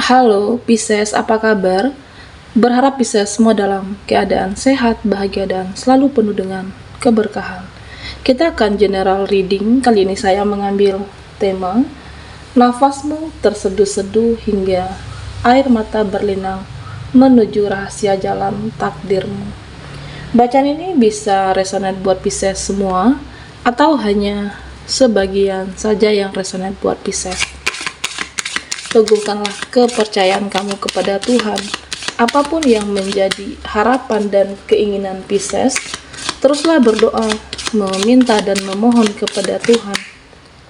Halo Pisces, apa kabar? Berharap Pisces semua dalam keadaan sehat, bahagia, dan selalu penuh dengan keberkahan. Kita akan general reading. Kali ini saya mengambil tema nafasmu terseduh-seduh hingga air mata berlinang menuju rahasia jalan takdirmu. Bacaan ini bisa resonate buat Pisces semua atau hanya sebagian saja yang resonate buat Pisces. Teguhkanlah kepercayaan kamu kepada Tuhan. Apapun yang menjadi harapan dan keinginan Pisces, teruslah berdoa, meminta dan memohon kepada Tuhan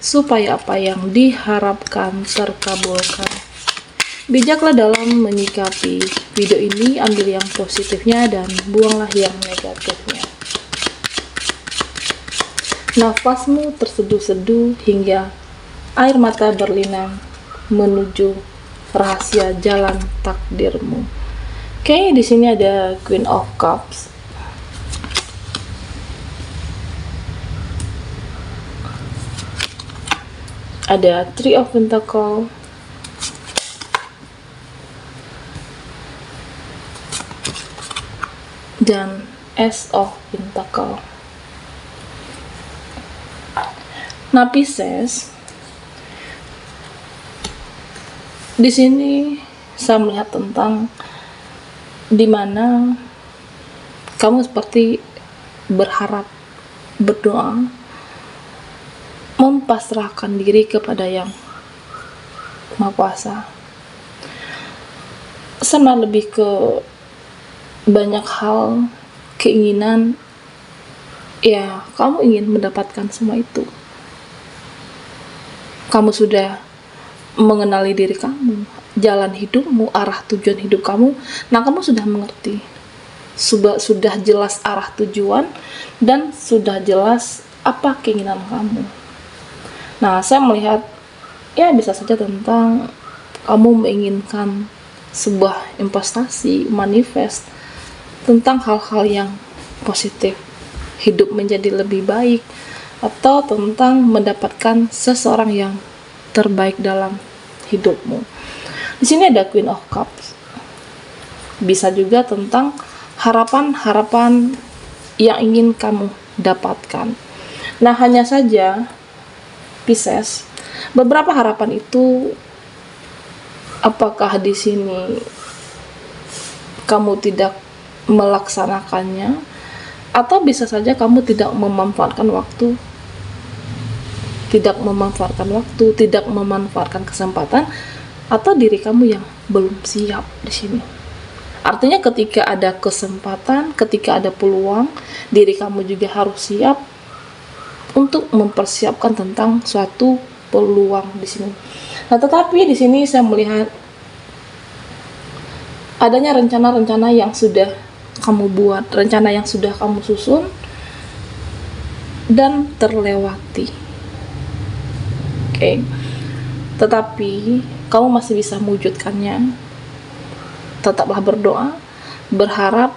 supaya apa yang diharapkan terkabulkan. Bijaklah dalam menyikapi video ini, ambil yang positifnya dan buanglah yang negatifnya. Nafasmu terseduh-seduh hingga air mata berlinang menuju rahasia jalan takdirmu. Oke, di sini ada Queen of Cups. Ada Three of Pentacles. Dan Ace of Pentacles. Nah, Pisces, di sini saya melihat tentang dimana kamu seperti berharap, berdoa, mempasrahkan diri kepada Yang Maha Kuasa. Sama lebih ke banyak hal, keinginan, ya kamu ingin mendapatkan semua itu. Kamu sudah mengenali diri kamu, jalan hidupmu, arah tujuan hidup kamu. Nah, kamu sudah mengerti, sudah jelas arah tujuan dan sudah jelas apa keinginan kamu. Nah, saya melihat ya bisa saja tentang kamu menginginkan sebuah investasi, manifest tentang hal-hal yang positif, hidup menjadi lebih baik, atau tentang mendapatkan seseorang yang terbaik dalam hidupmu. Di sini ada Queen of Cups. Bisa juga tentang harapan-harapan yang ingin kamu dapatkan. Nah, hanya saja Pisces, beberapa harapan itu apakah di sini kamu tidak melaksanakannya, atau bisa saja kamu tidak memanfaatkan waktu, tidak memanfaatkan kesempatan, atau diri kamu yang belum siap di sini. Artinya ketika ada kesempatan, ketika ada peluang, diri kamu juga harus siap untuk mempersiapkan tentang suatu peluang di sini. Nah, tetapi di sini saya melihat adanya rencana-rencana yang sudah kamu buat, rencana yang sudah kamu susun dan terlewati. Oke. Tetapi kamu masih bisa mewujudkannya. Tetaplah berdoa, berharap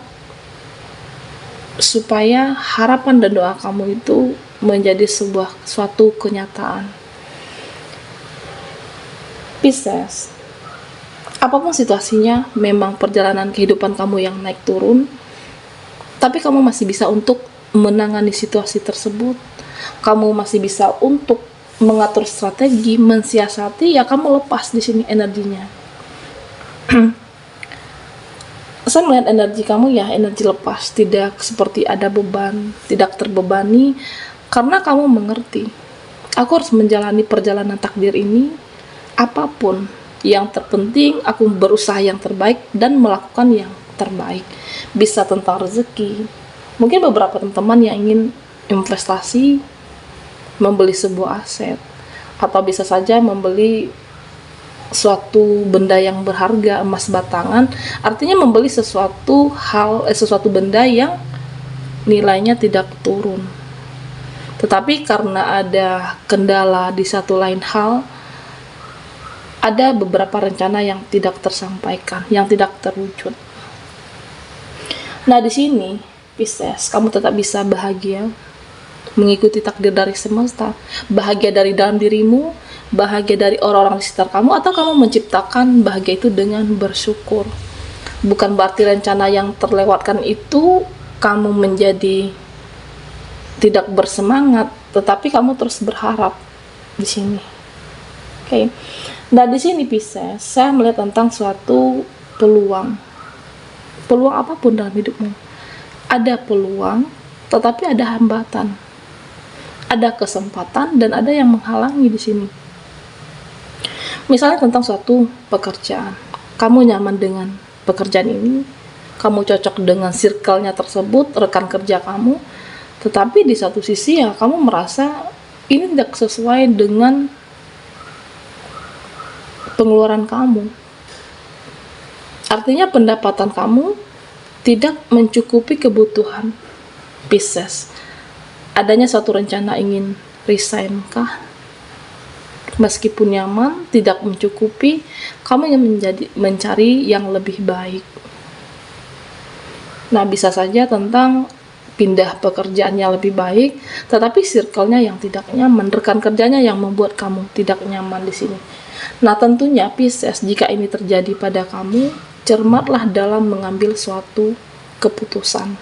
supaya harapan dan doa kamu itu menjadi suatu kenyataan. Pisces, apapun situasinya, memang perjalanan kehidupan kamu yang naik turun, tapi kamu masih bisa untuk menangani situasi tersebut. Kamu masih bisa untuk mengatur strategi, mensiasati, ya kamu lepas di sini energinya. Saya melihat energi kamu ya energi lepas, tidak seperti ada beban, tidak terbebani, karena kamu mengerti, aku harus menjalani perjalanan takdir ini, apapun yang terpenting aku berusaha yang terbaik dan melakukan yang terbaik. Bisa tentang rezeki, mungkin beberapa teman-teman yang ingin investasi, membeli sebuah aset, atau bisa saja membeli suatu benda yang berharga, emas batangan, artinya membeli sesuatu benda yang nilainya tidak turun. Tetapi karena ada kendala di satu lain hal, ada beberapa rencana yang tidak tersampaikan, yang tidak terwujud. Nah, di sini Pisces, kamu tetap bisa bahagia, mengikuti takdir dari semesta, bahagia dari dalam dirimu, bahagia dari orang-orang di sekitar kamu, atau kamu menciptakan bahagia itu dengan bersyukur. Bukan berarti rencana yang terlewatkan itu kamu menjadi tidak bersemangat, tetapi kamu terus berharap di sini. Oke. Nah, di sini Pisces, saya melihat tentang suatu peluang. Peluang apapun dalam hidupmu. Ada peluang, tetapi ada hambatan. Ada kesempatan dan ada yang menghalangi di sini. Misalnya tentang suatu pekerjaan. Kamu nyaman dengan pekerjaan ini, kamu cocok dengan circle-nya tersebut, rekan kerja kamu, tetapi di satu sisi ya kamu merasa ini tidak sesuai dengan pengeluaran kamu. Artinya pendapatan kamu tidak mencukupi kebutuhan Pisces. Adanya suatu rencana ingin resign kah? Meskipun nyaman, tidak mencukupi, kamu ingin mencari yang lebih baik. Nah, bisa saja tentang pindah pekerjaannya lebih baik, tetapi circle-nya yang tidak nyaman, rekan kerjanya yang membuat kamu tidak nyaman di sini. Nah, tentunya Pisces, jika ini terjadi pada kamu, cermatlah dalam mengambil suatu keputusan.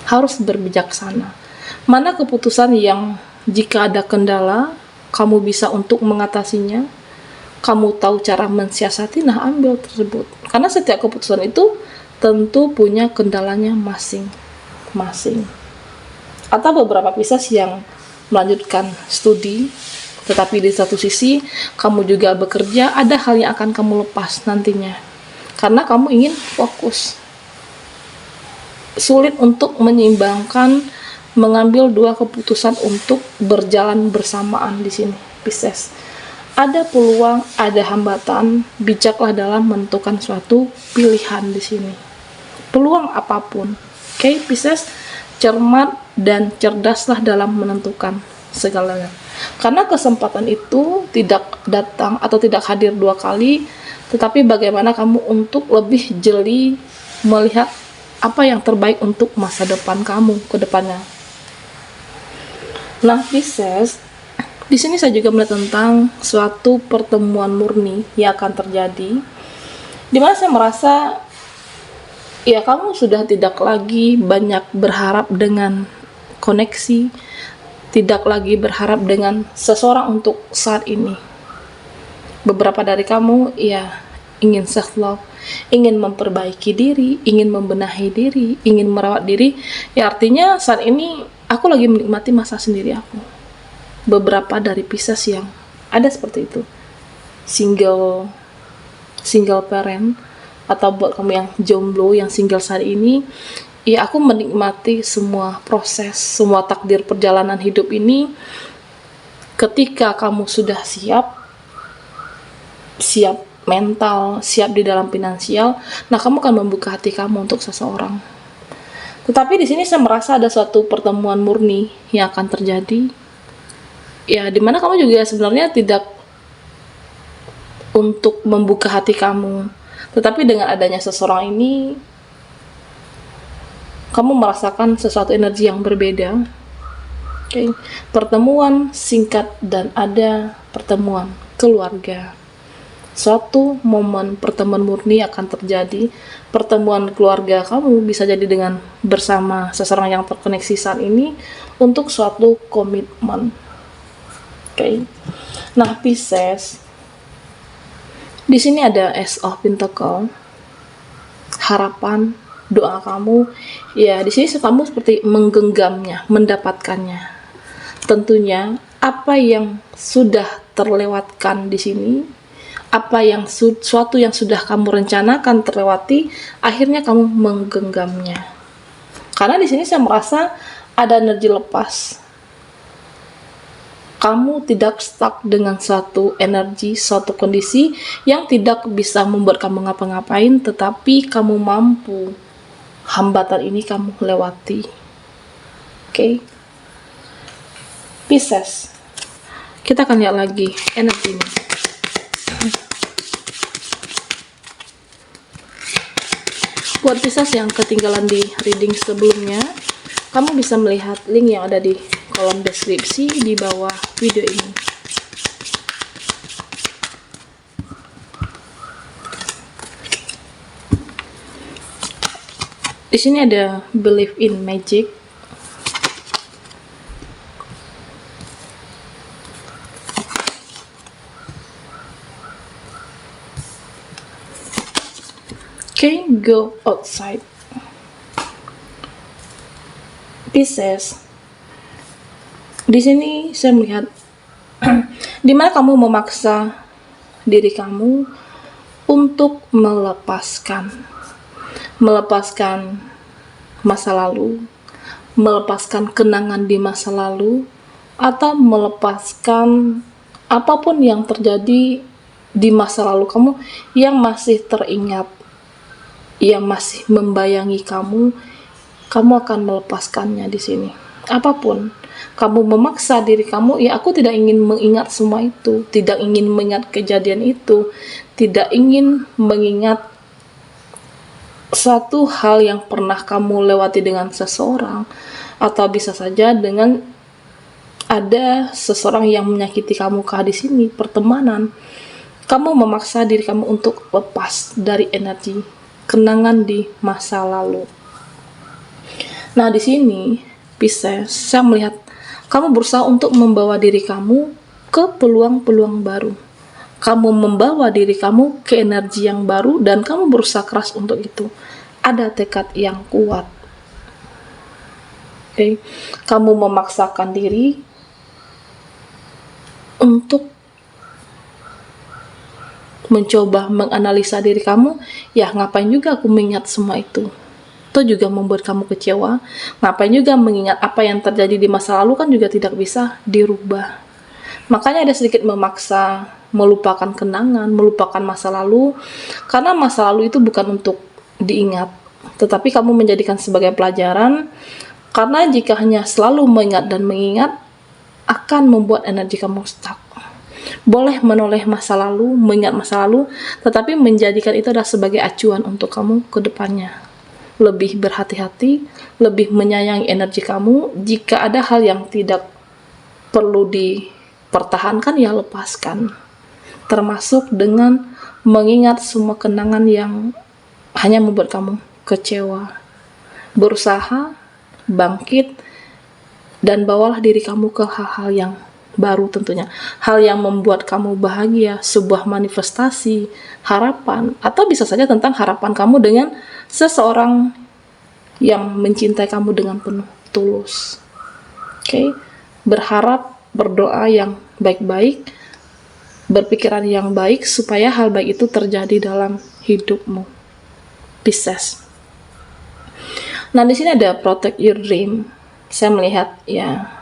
Harus berbijaksana. Mana keputusan yang jika ada kendala, kamu bisa untuk mengatasinya, kamu tahu cara mensiasati, nah ambil tersebut. Karena setiap keputusan itu tentu punya kendalanya masing-masing. Atau beberapa Pisces yang melanjutkan studi, tetapi di satu sisi kamu juga bekerja, ada hal yang akan kamu lepas nantinya. Karena kamu ingin fokus. Sulit untuk menyeimbangkan, mengambil dua keputusan untuk berjalan bersamaan di sini, Pisces. Ada peluang, ada hambatan, bijaklah dalam menentukan suatu pilihan di sini. Peluang apapun, oke, Pisces, cermat dan cerdaslah dalam menentukan segalanya. Karena kesempatan itu tidak datang atau tidak hadir dua kali, tetapi bagaimana kamu untuk lebih jeli melihat apa yang terbaik untuk masa depan kamu ke depannya. Nah, Pisces, di sini saya juga melihat tentang suatu pertemuan murni yang akan terjadi, di mana saya merasa ya kamu sudah tidak lagi banyak berharap dengan koneksi, tidak lagi berharap dengan seseorang untuk saat ini. Beberapa dari kamu ya ingin self love, ingin memperbaiki diri, ingin membenahi diri, ingin merawat diri. Ya artinya saat ini aku lagi menikmati masa sendiri aku. Beberapa dari Pisces yang ada seperti itu, single parent, atau buat kamu yang jomblo, yang single saat ini, ya aku menikmati semua proses, semua takdir perjalanan hidup ini. Ketika kamu sudah siap mental, siap di dalam finansial, nah kamu akan membuka hati kamu untuk seseorang. Tetapi di sini saya merasa ada suatu pertemuan murni yang akan terjadi, ya dimana kamu juga sebenarnya tidak untuk membuka hati kamu, tetapi dengan adanya seseorang ini kamu merasakan sesuatu energi yang berbeda. Oke. Pertemuan singkat dan ada pertemuan keluarga. Suatu momen pertemuan murni akan terjadi. Pertemuan keluarga kamu bisa jadi dengan bersama seseorang yang terkoneksi saat ini untuk suatu komitmen. Oke. Nah, Pisces, di sini ada Ace of Pentacles. Harapan, doa kamu, ya di sini kamu seperti menggenggamnya, mendapatkannya. Tentunya apa yang sudah terlewatkan di sini, apa yang suatu yang sudah kamu rencanakan terlewati, akhirnya kamu menggenggamnya. Karena di sini saya merasa ada energi lepas. Kamu tidak stuck dengan suatu energi, suatu kondisi yang tidak bisa membuat kamu ngapa-ngapain, tetapi kamu mampu hambatan ini kamu lewati. Oke. Pisces, kita akan lihat lagi energi ini. Buat Pisces yang ketinggalan di reading sebelumnya, kamu bisa melihat link yang ada di kolom deskripsi di bawah video ini. Di sini ada believe in magic. Okay, go outside. Pisces. Di sini saya melihat di mana kamu memaksa diri kamu untuk melepaskan masa lalu, melepaskan kenangan di masa lalu, atau melepaskan apapun yang terjadi di masa lalu kamu yang masih teringat, yang masih membayangi kamu akan melepaskannya di sini. Apapun kamu memaksa diri kamu, ya aku tidak ingin mengingat semua itu, tidak ingin mengingat kejadian itu, tidak ingin mengingat satu hal yang pernah kamu lewati dengan seseorang, atau bisa saja dengan ada seseorang yang menyakiti kamu di sini, pertemanan. Kamu memaksa diri kamu untuk lepas dari energi kenangan di masa lalu. Nah, di sini Pisces, saya melihat kamu berusaha untuk membawa diri kamu ke peluang-peluang baru. Kamu membawa diri kamu ke energi yang baru dan kamu berusaha keras untuk itu. Ada tekad yang kuat. Okay. Kamu memaksakan diri untuk mencoba menganalisa diri kamu. Ya, ngapain juga aku mengingat semua itu? Itu juga membuat kamu kecewa. Ngapain juga mengingat apa yang terjadi di masa lalu, kan juga tidak bisa dirubah. Makanya ada sedikit memaksa melupakan kenangan, melupakan masa lalu, karena masa lalu itu bukan untuk diingat, tetapi kamu menjadikan sebagai pelajaran, karena jika hanya selalu mengingat dan mengingat akan membuat energi kamu stuck. Boleh menoleh masa lalu, mengingat masa lalu, tetapi menjadikan itu adalah sebagai acuan untuk kamu ke depannya. Lebih berhati-hati, lebih menyayangi energi kamu. Jika ada hal yang tidak perlu dipertahankan, ya lepaskan. Termasuk dengan mengingat semua kenangan yang hanya membuat kamu kecewa. Berusaha, bangkit, dan bawalah diri kamu ke hal-hal yang baru tentunya. Hal yang membuat kamu bahagia, sebuah manifestasi, harapan, atau bisa saja tentang harapan kamu dengan seseorang yang mencintai kamu dengan penuh tulus. Okay? Berharap, berdoa yang baik-baik, berpikiran yang baik supaya hal baik itu terjadi dalam hidupmu. Pisces. Nah, di sini ada protect your dream. Saya melihat ya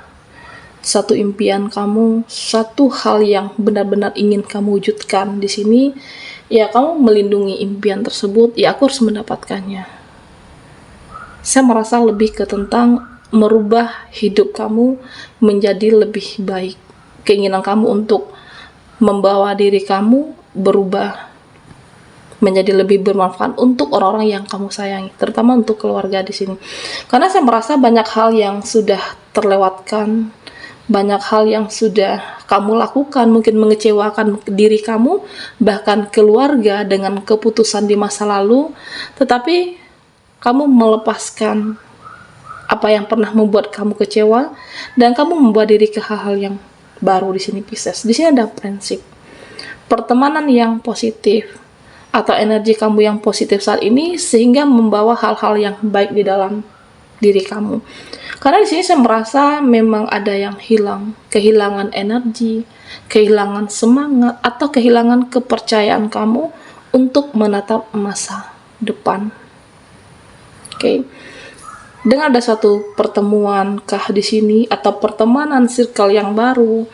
satu impian kamu, satu hal yang benar-benar ingin kamu wujudkan di sini, ya kamu melindungi impian tersebut, ya aku harus mendapatkannya. Saya merasa lebih ke tentang merubah hidup kamu menjadi lebih baik. Keinginan kamu untuk membawa diri kamu berubah menjadi lebih bermanfaat untuk orang-orang yang kamu sayangi, terutama untuk keluarga di sini. Karena saya merasa banyak hal yang sudah terlewatkan, banyak hal yang sudah kamu lakukan, mungkin mengecewakan diri kamu, bahkan keluarga dengan keputusan di masa lalu, tetapi kamu melepaskan apa yang pernah membuat kamu kecewa, dan kamu membawa diri ke hal-hal yang baru di sini, Pisces. Di sini ada prinsip pertemanan yang positif, atau energi kamu yang positif saat ini, sehingga membawa hal-hal yang baik di dalam diri kamu. Karena di sini saya merasa memang ada yang hilang, kehilangan energi, kehilangan semangat, atau kehilangan kepercayaan kamu untuk menatap masa depan. Oke. Dengan ada suatu pertemuan kah di sini, atau pertemanan circle yang baru,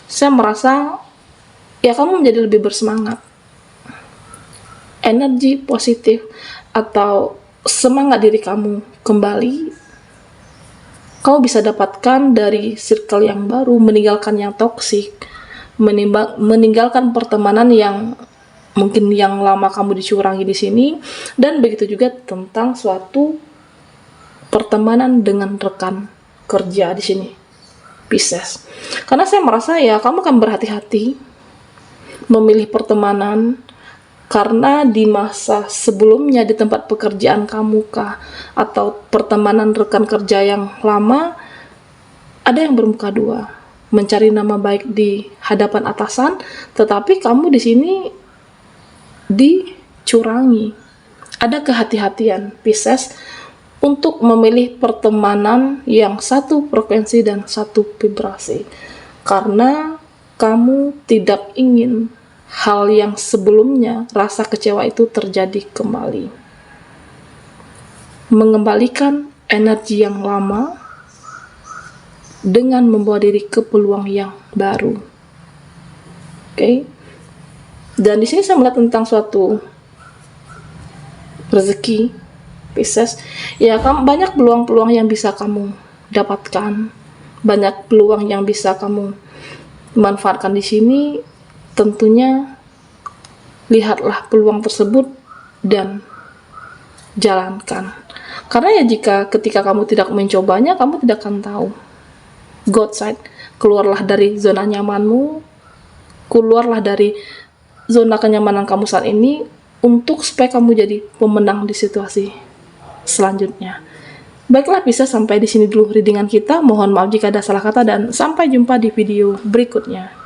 saya merasa ya kamu menjadi lebih bersemangat. Energi positif atau semangat diri kamu kembali kamu bisa dapatkan dari circle yang baru, meninggalkan yang toksik, meninggalkan pertemanan yang mungkin yang lama kamu dicurangi di sini, dan begitu juga tentang suatu pertemanan dengan rekan kerja di sini, Pisces. Karena saya merasa ya kamu akan berhati-hati memilih pertemanan, Karena di masa sebelumnya di tempat pekerjaan kamu kah, atau pertemanan rekan kerja yang lama, ada yang bermuka dua, mencari nama baik di hadapan atasan, tetapi kamu di sini dicurangi. Ada kehati-hatian Pisces untuk memilih pertemanan yang satu frekuensi dan satu vibrasi, karena kamu tidak ingin hal yang sebelumnya, rasa kecewa itu terjadi kembali. Mengembalikan energi yang lama dengan membawa diri ke peluang yang baru. Oke. Dan di sini saya melihat tentang suatu rezeki Pisces. Ya, banyak peluang-peluang yang bisa kamu dapatkan. Banyak peluang yang bisa kamu manfaatkan di sini. Tentunya lihatlah peluang tersebut dan jalankan. Karena ya jika ketika kamu tidak mencobanya, kamu tidak akan tahu. God side, keluarlah dari zona nyamanmu, keluarlah dari zona kenyamanan kamu saat ini untuk supaya kamu jadi pemenang di situasi selanjutnya. Baiklah, bisa sampai di sini dulu readingan kita. Mohon maaf jika ada salah kata dan sampai jumpa di video berikutnya.